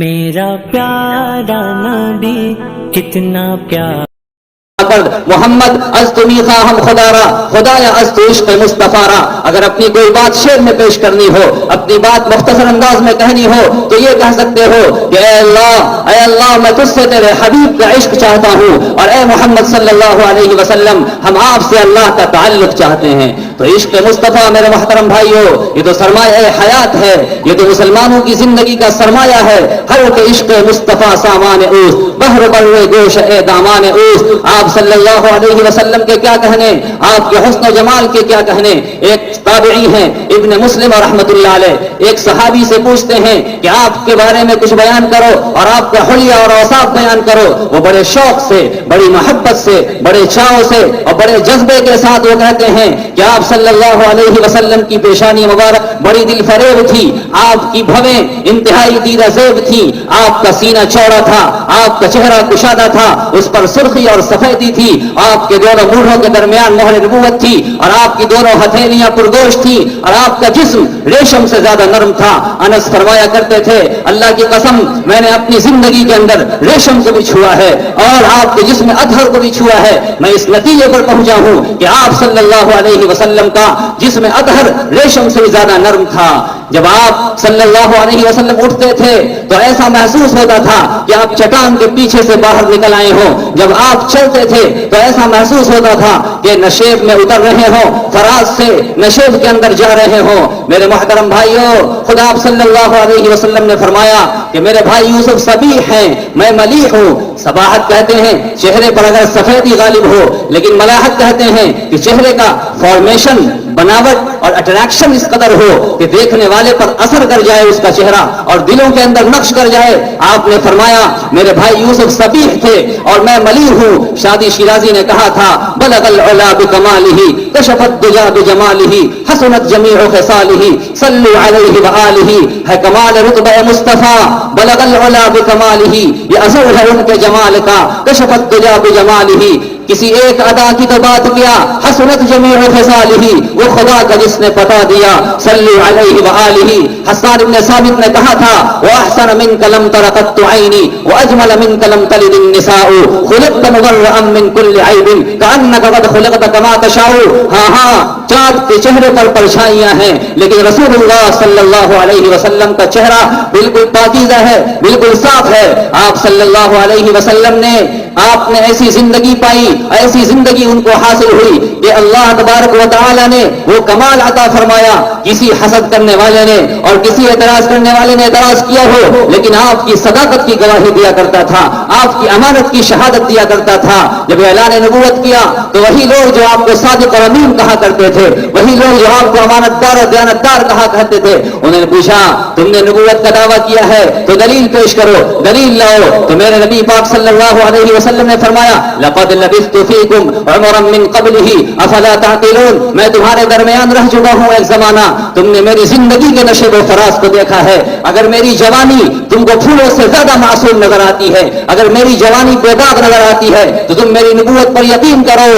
میرا پیارا نبی کتنا پیارا محمد از تمی خواہم خدا را خدایا از تو عشق مصطفیٰ را. اگر اپنی کوئی بات شعر میں پیش کرنی ہو، اپنی بات مختصر انداز میں کہنی ہو تو یہ کہہ سکتے ہو کہ اے اللہ میں تجھ سے تیرے حبیب کا عشق چاہتا ہوں، اور اے محمد صلی اللہ علیہ وسلم ہم آپ سے اللہ کا تعلق چاہتے ہیں. تو عشق مصطفیٰ میرے محترم بھائیو، یہ تو سرمایہ حیات ہے، یہ تو مسلمانوں کی زندگی کا سرمایہ ہے. ہر کے عشق مصطفیٰ سامان اوس بہر بر گوش اے دامان اوس. آپ صلی اللہ علیہ وسلم کے کیا کہنے، آپ کے حسن و جمال کے کیا کہنے. ایک تابعی ہیں ابن مسلم رحمۃ اللہ علیہ، ایک صحابی سے پوچھتے ہیں کہ آپ کے بارے میں کچھ بیان کرو اور آپ کا حلیہ اور اوصاف بیان کرو. وہ بڑے شوق سے، بڑی محبت سے، بڑے چاؤ سے اور بڑے جذبے کے ساتھ وہ کہتے ہیں کہ آپ صلی اللہ علیہ وسلم کی پیشانی مبارک بڑی دل فریب تھی، آپ کی بھویں انتہائی دیرہ زیب تھی، آپ کا سینہ چوڑا تھا، آپ کا چہرہ کشادہ تھا، اس پر سرخی اور سفیدی تھی، آپ کے دونوں مونڈھوں کے درمیان مہر نبوت تھی، اور آپ کی دونوں ہتھیلیاں پرگوشت تھی، اور آپ کا جسم ریشم سے زیادہ نرم تھا. انس فرمایا کرتے تھے اللہ کی قسم میں نے اپنی زندگی کے اندر ریشم کو بھی چھوا ہے اور آپ کے جسم اطہر کو بھی چھوا ہے. میں اس نتیجے پر پہنچا ہوں کہ آپ صلی اللہ علیہ وسلم کا جسم اطہر ریشم سے زیادہ نرم تھا. جب آپ صلی اللہ علیہ وسلم اٹھتے تھے تو ایسا محسوس ہوتا تھا کہ آپ چٹان کے پیچھے سے باہر نکل آئے ہوں. جب آپ چلتے تھے تو ایسا محسوس ہوتا تھا کہ نشیب میں اتر رہے ہوں، فراز سے نشیب کے اندر جا رہے ہوں. میرے محترم بھائیوں، خدا آپ صلی اللہ علیہ وسلم نے فرمایا کہ میرے بھائی یوسف صبیح ہیں، میں ملیح ہوں. صباحت کہتے ہیں چہرے پر اگر سفیدی غالب ہو، لیکن ملاحت کہتے ہیں کہ چہرے کا فارمیشن، بناوٹ اور اٹریکشن اس قدر ہو کہ دیکھنے والے پر اثر کر جائے اس کا چہرہ اور دلوں کے اندر نقش کر جائے. آپ نے فرمایا میرے بھائی یوسف صبیح تھے اور میں ملیح ہوں. شادی شیرازی نے کہا تھا بلغ العلا بکمالہ کشف الدجا بجمالہ حسنت جمیع خصالہ صلوا علیہ وآلہ. ہے کمال رتبہ مصطفیٰ بلغ العلا بکمالہ، یہ اثر ہے ان کے جمال کا. کشف الدجا بجمالہ، کسی ایک ادا کی تو بات کیا، حسنت جمیع خصالہ، وہ خدا کا جس نے پتا دیا. صلو علیہ وآلہ. حسان ابن ثابت نے کہا تھا وَأَحْسَنَ مِنْكَ لَمْ تَرَ قَطُّ عَيْنِي وَأَجْمَلَ مِنْكَ لَمْ تَلِدِ النِّسَاءُ خُلِقْتَ مُبَرَّأً مِنْ كُلِّ عَيْبٍ كَأَنَّكَ قَدْ خُلِقْتَ كَمَا تَشَاءُ. ہاں چاند کے چہرے پر پرچھائیاں ہیں، لیکن رسول اللہ صلی اللہ علیہ وسلم کا چہرہ بالکل پاکیزہ ہے، بالکل صاف ہے. آپ صلی اللہ علیہ وسلم نے آپ نے ایسی زندگی پائی، ایسی زندگی ان کو حاصل ہوئی کہ اللہ تبارک و تعالی نے وہ کمال عطا فرمایا. کسی حسد کرنے والے نے اور کسی اعتراض کرنے والے نے اعتراض کیا ہو، لیکن آپ کی صداقت کی گواہی دیا کرتا تھا، آپ کی امانت کی شہادت دیا کرتا تھا. جب اعلان نبوت کیا تو وہی لوگ جو آپ کو صادق اور امین کہا کرتے تھے، وہی لوگ جو آپ کو امانت دار اور دیانتدار کہا کرتے تھے، انہوں نے پوچھا تم نے نبوت کا دعویٰ کیا ہے تو دلیل پیش کرو، دلیل لاؤ. تو میرے نبی پاک صلی اللہ علیہ وسلم نے فرمایا لقد لبثت فیکم عمرا من قبلہ افلا تعقلون. میں تمہارے درمیان رہ چکا ہوں ایک زمانہ، تم نے میری زندگی کے نشیب و فراز کو دیکھا ہے. اگر میری جوانی تم کو پھولوں سے زیادہ معصوم نظر آتی ہے، اگر میری جوانی بے داغ نظر آتی ہے تو تم میری نبوت پر یقین کرو.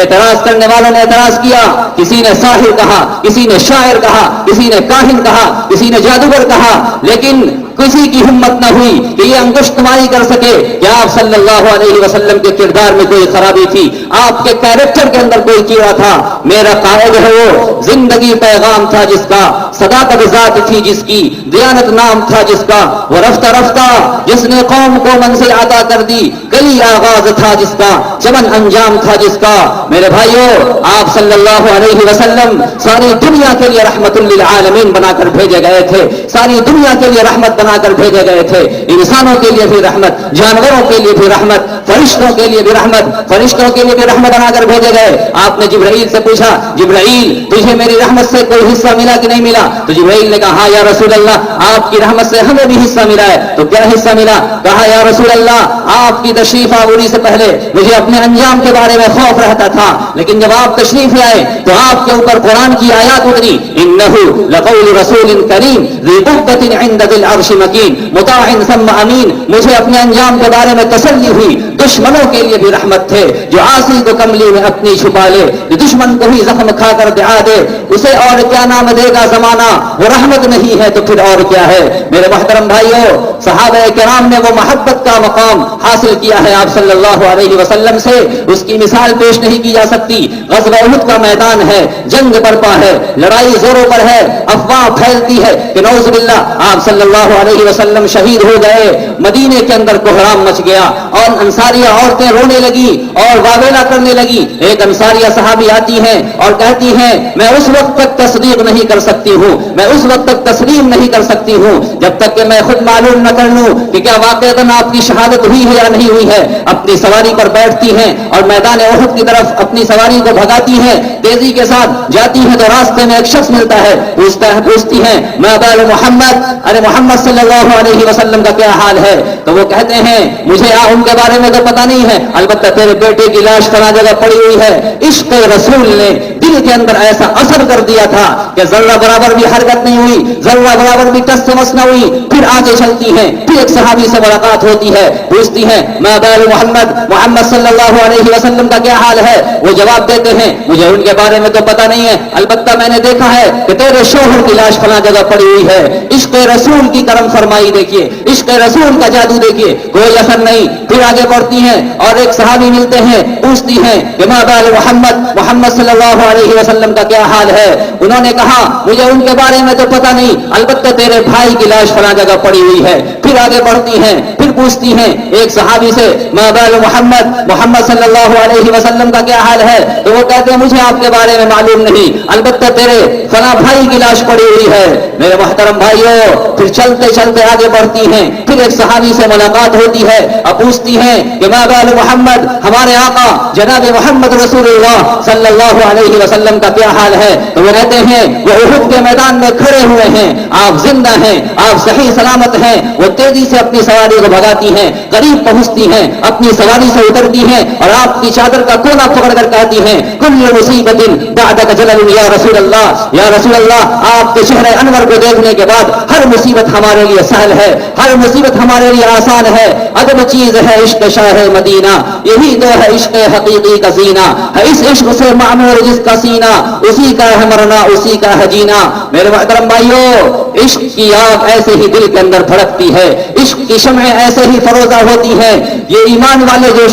اعتراض کرنے والوں نے اعتراض کیا، کسی نے ساحر کہا، کسی نے شاعر کہا، کسی نے کاہن کہا، کسی نے جادوگر کہا، لیکن کسی کی ہمت نہ ہوئی کہ یہ انگشت ماری کر سکے کہ آپ صلی اللہ علیہ وسلم کے کردار میں کوئی خرابی تھی، آپ کے کیریکٹر کے اندر کوئی کیڑا تھا. میرا قائد ہے وہ زندگی پیغام تھا جس کا، صداقت ذات تھی جس کی، دیانت نام تھا جس کا، وہ رفتہ رفتہ جس نے قوم کو منزل عطا کر دی، کلی آغاز تھا جس کا، چمن انجام تھا جس کا. میرے بھائیوں، آپ صلی اللہ علیہ وسلم ساری دنیا کے لیے رحمت للعالمین بنا کر بھیجے گئے تھے، ساری دنیا کے لیے رحمت بنا کر بھیجے گئے تھے. انسانوں کے لیے بھی رحمت، جانوروں کے لیے بھی رحمت، فرشتوں کے لیے بھی رحمت، فرشتوں کے لیے بھی رحمت بنا کر بھیجے گئے. آپ نے جبرائیل سے پوچھا جبرائیل تجھے میری رحمت سے کوئی حصہ ملا کہ نہیں ملا؟ تو جبرائیل نے کہا ہاں یا رسول اللہ آپ کی رحمت سے ہمیں بھی حصہ ملا ہے. تو کیا حصہ ملا؟ کہا یا رسول اللہ آپ کی تشریف آوری سے پہلے مجھے اپنے انجام کے بارے میں خوف رہتا تھا، لیکن جب آپ تشریف لائے تو آپ کے اوپر قرآن کی آیات اتری انہ لقول رسول کریم ذی قوة عند ذی العرش مکین مطاع ثم امین. مجھے اپنے انجام کے بارے میں تسلی ہوئی، دشمنوں کے لیے بھی رحمت تھے. جو عاصی کو کملی میں اپنی چھپا لے, جو دشمن کو ہی زخم کھا کر دعا دے, اسے اور کیا نام دے گا زمانہ, وہ رحمت نہیں ہے تو پھر اور کیا ہے. میرے محترم بھائیوں, صحابہ کرام نے وہ محبت کا مقام حاصل کیا ہے آپ صلی اللہ علیہ وسلم سے, اس کی مثال پیش نہیں کی جا سکتی. غزوہ احد کا میدان ہے, جنگ برپا ہے, لڑائی زوروں پر ہے, افواہ پھیلتی ہے کہ نعوذ باللہ آپ صلی اللہ علیہ وسلم شہید ہو گئے. مدینے کے اندر کوہرام مچ گیا اور انصاریہ عورتیں رونے لگی اور واویلا کرنے لگی. ایک انصاریہ صحابی آتی ہیں اور کہتی ہیں میں اس وقت تک تصدیق نہیں کر سکتی ہوں, میں اس وقت تک تسلیم نہیں کر سکتی ہوں جب تک کہ میں خود معلوم نہ کر لوں کہ کیا واقعتاً آپ کی شہادت ہوئی ہے یا نہیں ہوئی ہے. اپنی سواری پر بیٹھتی ہیں اور میدان احد کی طرف اپنی سواری کو بھگاتی ہیں, تیزی کے ساتھ جاتی ہیں تو راستے میں ایک شخص ملتا ہے, پوچھتی ہیں ما بال محمد, ارے محمد صلی اللہ علیہ وسلم کا کیا حال ہے. تو وہ کہتے ہیں مجھے ان کے بارے میں تو پتہ نہیں ہے, البتہ تیرے بیٹے کی لاش فلاں جگہ پڑی ہوئی ہے. عشق رسول نے دل کے اندر ایسا اثر کر دیا تھا کہ ذرہ برابر بھی حرکت نہیں ہوئی, ذرہ برابر بھی ٹس سے مس نہ ہوئی. پھر آگے چلتی ہیں, پھر ایک صحابی سے ملاقات ہوتی ہے, پوچھتی ہیں ما بال محمد, محمد صلی اللہ علیہ وسلم کا کیا حال ہے. وہ جواب دیتے ہیں مجھے ان کے بارے میں تو پتہ نہیں ہے, البتہ میں نے دیکھا ہے کہ تیرے شوہر کی لاش فلاں جگہ پڑی ہوئی ہے. عشق رسول کی کرم فرمائی دیکھیے, عشق رسول کا جادو دیکھیے, کوئی اثر نہیں. پھر آگے بڑھتی ہیں اور ایک صحابی ملتے ہیں, پوچھتی ہیں کہ ما بال محمد, محمد صلی اللہ علیہ وسلم کا کیا حال ہے. انہوں نے کہا مجھے ان کے بارے میں تو پتہ نہیں, البتہ تیرے بھائی کی لاش فلاں جگہ پڑی ہوئی ہے. پھر آگے بڑھتی ہیں, پھر پوچھتی ہیں ایک صحابی سے ما بال محمد, محمد صلی اللہ علیہ وسلم کا کیا حال ہے. تو وہ کہتے ہیں مجھے آپ کے بارے میں معلوم نہیں, البتہ تیرے فلاں بھائی کی لاش پڑی ہوئی ہے. میرے محترم بھائیوں, پھر چلتے چلتے آگے بڑھتی ہیں, پھر ایک صحابی سے ملاقات ہوتی ہے اور پوچھتی ہیں کہ ما بال محمد, ہمارے آقا جناب محمد رسول اللہ صلی اللہ علیہ وسلم کا کیا حال ہے. تو وہ کہتے ہیں وہ احد کے میدان میں کھڑے ہوئے ہیں, آپ زندہ ہیں, آپ صحیح سلامت ہیں. وہ تیزی سے اپنی سواری کو بھگاتی ہیں, قریب پہنچتی ہیں, اپنی سواری سے اترتی ہیں اور آپ کی چادر کا کونا پکڑ کر کہتی ہیں کل مصیبت بعدک جلل یا رسول اللہ, یا رسول اللہ آپ کے چہرے انور کو دیکھنے کے بعد ہر مصیبت ہمارے لیے سہل ہے, ہر مصیبت ہمارے لیے آسان ہے. عجب چیز ہے عشق شاہ مدینہ, یہی تو ہے عشق حقیقی کا زینہ, ہے اس عشق سے معمور جس کا سینہ, اسی کا ہے مرنا اسی کا ہے جینا. میرے محترم بھائیوں, عشق کی آگ ایسے ہی دل کے اندر بھڑکتی ہے, عشق کی شمعیں ایسے ہی فروزہ ہوتی ہیں. یہ ایمان والے جو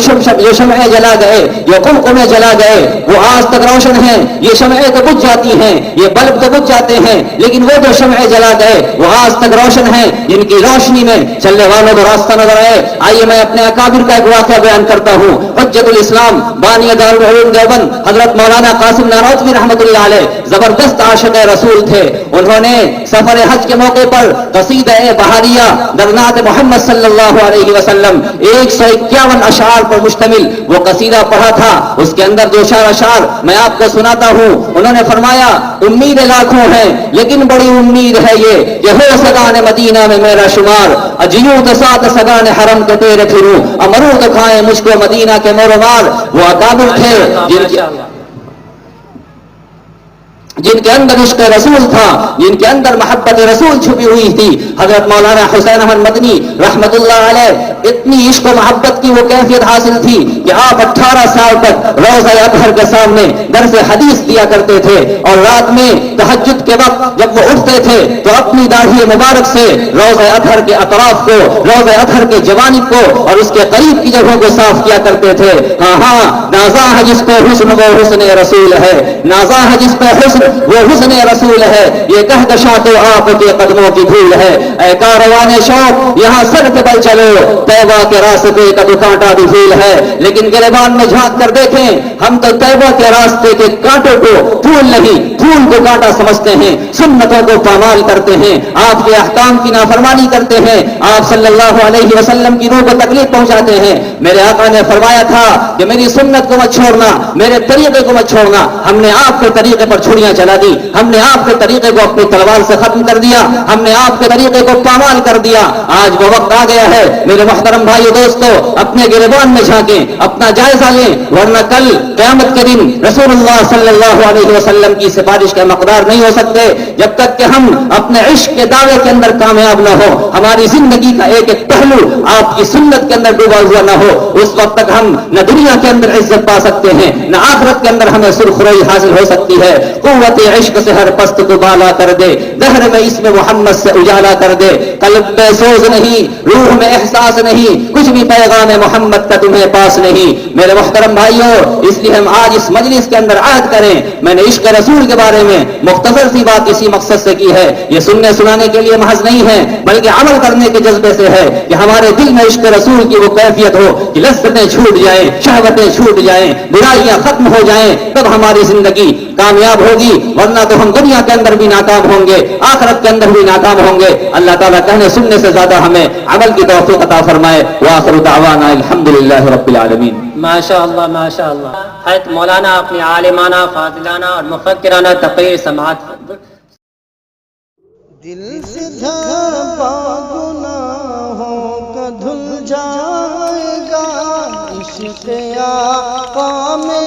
شمعیں جلا گئے, جو قمقمے جلا گئے, وہ آج تک روشن ہیں. یہ شمعیں تو بجھ جاتی ہیں, یہ بلب تو بجھ جاتے ہیں, لیکن وہ جو شمعیں جلا گئے وہ آج تک روشن ہیں, جن کی روشنی میں چلنے والوں کو راستہ نظر آئے. آئیے میں اپنے اکابر کا ایک واقعہ بیان کرتا ہوں. حجت الاسلام بانی دارالعلوم دیوبند حضرت مولانا قاسم نانوتوی رحمۃ اللہ علیہ زبردست عاشق رسول تھے. انہوں نے سفر حج کے موقع پر قصیدہ بہاریہ در نعت محمد صلی اللہ علیہ وسلم 151 اشعار پر مشتمل وہ قصیدہ پڑھا تھا. اس کے اندر دو چار اشعار میں آپ کو سناتا ہوں. انہوں نے فرمایا امید لاکھوں ہیں لیکن بڑی امید ہے یہ ہو سگان مدینہ میں میرا شمار, اجیوں کے ساتھ سگان حرم کے تیرے پھروں, امرود کھائے مجھ کو مدینہ کے موروار. وہ اکابر تھے جن کے اندر عشق رسول تھا, جن کے اندر محبت رسول چھپی ہوئی تھی. حضرت مولانا حسین احمد مدنی رحمت اللہ علیہ اتنی عشق و محبت کی وہ کیفیت حاصل تھی کہ آپ 18 سال تک روضہ اطہر کے سامنے درس حدیث دیا کرتے تھے, اور رات میں تہجد کے وقت جب وہ اٹھتے تھے تو اپنی داڑھی مبارک سے روضہ اطہر کے اطراف کو, روضہ اطہر کے جوانب کو اور اس کے قریب کی جگہوں کو صاف کیا کرتے تھے. ہاں نازا ہے جس پہ حسن وہ حسن رسول ہے, نازا ہے جس پہ حسن وہ حسن رسول ہے, یہ کہکشاں تو آپ کے قدموں کی دھول ہے. اے کاروان شوق یہاں سر کے بل چلو, طیبہ کے راستے کا تو کانٹا بھی پھول ہے. لیکن گریبان میں جھانک کر دیکھیں, ہم تو طیبہ کے راستے کے کانٹوں کو پھول نہیں, پھول کو کانٹا سمجھتے ہیں, سنتوں کو پامال کرتے ہیں, آپ کے احکام کی نافرمانی کرتے ہیں, آپ صلی اللہ علیہ وسلم کی روح کو تکلیف پہنچاتے ہیں. میرے آقا نے فرمایا تھا کہ میری سنت کو مت چھوڑنا, میرے طریقے کو مت چھوڑنا. ہم نے آپ کے طریقے پر چھڑیاں چلا دی, ہم نے آپ کے طریقے کو اپنی تلوار سے ختم کر دیا, ہم نے آپ کے طریقے کو پامال کر دیا. آج وہ وقت آ گیا ہے میرے محترم بھائیو دوستو اپنے گریبان میں جھانکیں, اپنا جائزہ لیں, ورنہ کل قیامت کے دن رسول اللہ صلی اللہ علیہ وسلم کی سفارش کا مقدار نہیں ہو سکتے جب تک کہ ہم اپنے عشق کے دعوے کے اندر کامیاب نہ ہو, ہماری زندگی کا ایک ایک پہلو آپ کی سنت کے اندر ڈوبا ہوا نہ ہو. اس وقت تک ہم نہ دنیا کے اندر عزت پا سکتے ہیں, نہ آخرت کے اندر ہمیں سرخروئی حاصل ہو سکتی ہے. قوت عشق سے ہر پست کو بالا کر دے, دہر میں اس میں محمد سے اجالا کر دے. قلب میں سوز نہیں, روح میں احساس نہیں, کچھ بھی پیغام محمد کا تمہیں پاس نہیں. میرے محترم بھائیوں, اس لیے ہم آج اس مجلس کے اندر عہد کریں. میں نے عشق رسول کے بارے میں مختصر سی بات اسی مقصد سے کی ہے, یہ سننے سنانے کے لیے محض نہیں ہے بلکہ عمل کرنے کے جذبے سے ہے کہ ہمارے دل میں عشق رسول کی وہ کیفیت ہو کہ لذتیں چھوٹ جائیں, شہوتیں چھوٹ جائیں, برائیاں ختم ہو جائیں, تب ہماری زندگی کامیاب ہوگی. ورنہ تو ہم دنیا کے اندر بھی ناکام ہوں گے, آخرت کے اندر بھی ناکام ہوں گے. اللہ تعالیٰ کہنے سننے سے زیادہ ہمیں عمل کی توفیق عطا فرمائے. وآخر دعوانا الحمدللہ رب العالمین. ماشاء اللہ ماشاء اللہ. حضرت مولانا اپنی عالمانہ, فاضلانہ اور مفکرانہ تقریر سماعت. دل سے دھڑپا گناہوں کا دھل جائے گا, عشق آقا میں